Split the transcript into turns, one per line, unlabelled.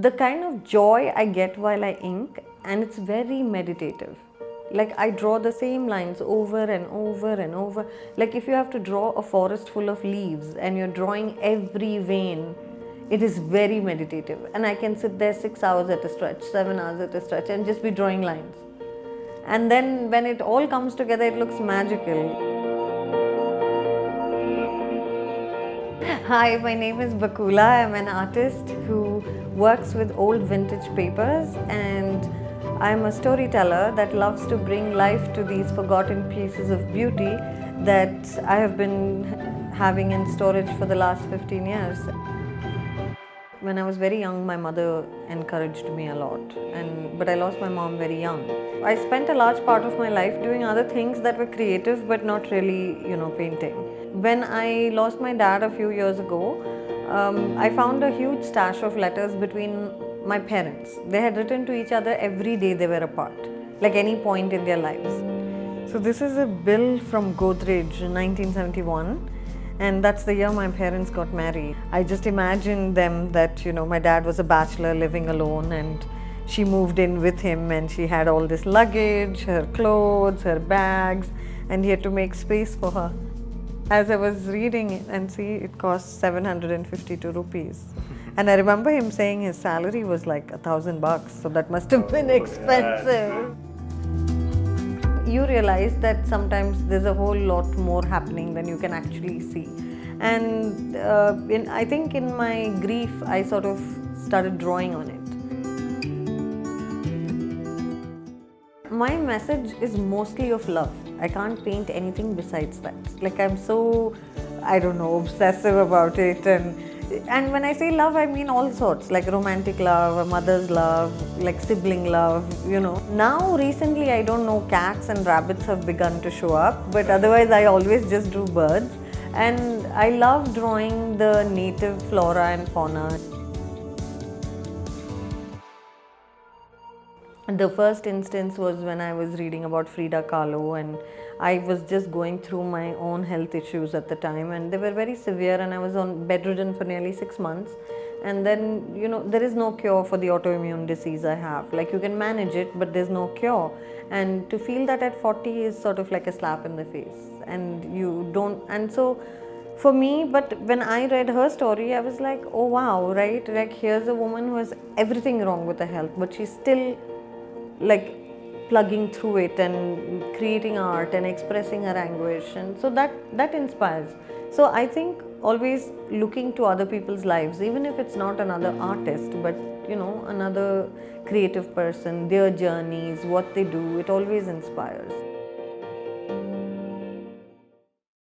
the kind of joy I get while I ink, and it's very meditative. Like I draw the same lines over and over and over. Like if you have to draw a forest full of leaves and you're drawing every vein, it is very meditative. And I can sit there 6 hours at a stretch, 7 hours at a stretch, and just be drawing lines. And then when it all comes together, it looks magical. Hi, my name is Bakula. I'm an artist who works with old vintage papers, and I'm a storyteller that loves to bring life to these forgotten pieces of beauty that I have been having in storage for the last 15 years. When I was very young, my mother encouraged me a lot, but I lost my mom very young. I spent a large part of my life doing other things that were creative but not really, painting. When I lost my dad a few years ago, I found a huge stash of letters between my parents. They had written to each other every day they were apart, like any point in their lives. So this is a bill from Godrej in 1971. And that's the year my parents got married. I just imagined them that, my dad was a bachelor living alone, and she moved in with him, and she had all this luggage, her clothes, her bags, and he had to make space for her. As I was reading it, and see, it cost 752 rupees. And I remember him saying his salary was like $1,000, so that must have been expensive. You realize that sometimes there's a whole lot more happening than you can actually see. And I think in my grief, I sort of started drawing on it. My message is mostly of love. I can't paint anything besides that. Like I'm so, obsessive about it. And when I say love, I mean all sorts, like romantic love, a mother's love, like sibling love, Now, recently, I don't know, cats and rabbits have begun to show up, but otherwise I always just drew birds. And I love drawing the native flora and fauna. The first instance was when I was reading about Frida Kahlo, and I was just going through my own health issues at the time, and they were very severe, and I was bedridden for nearly 6 months. And then, there is no cure for the autoimmune disease I have. Like you can manage it, but there's no cure. And to feel that at 40 is sort of like a slap in the face. And you don't, and so for me, but when I read her story, I was like, oh wow, right? Like here's a woman who has everything wrong with her health, but she's still like plugging through it and creating art and expressing her anguish, and so that inspires. So I think always looking to other people's lives, even if it's not another artist, but another creative person, their journeys, what they do, it always inspires.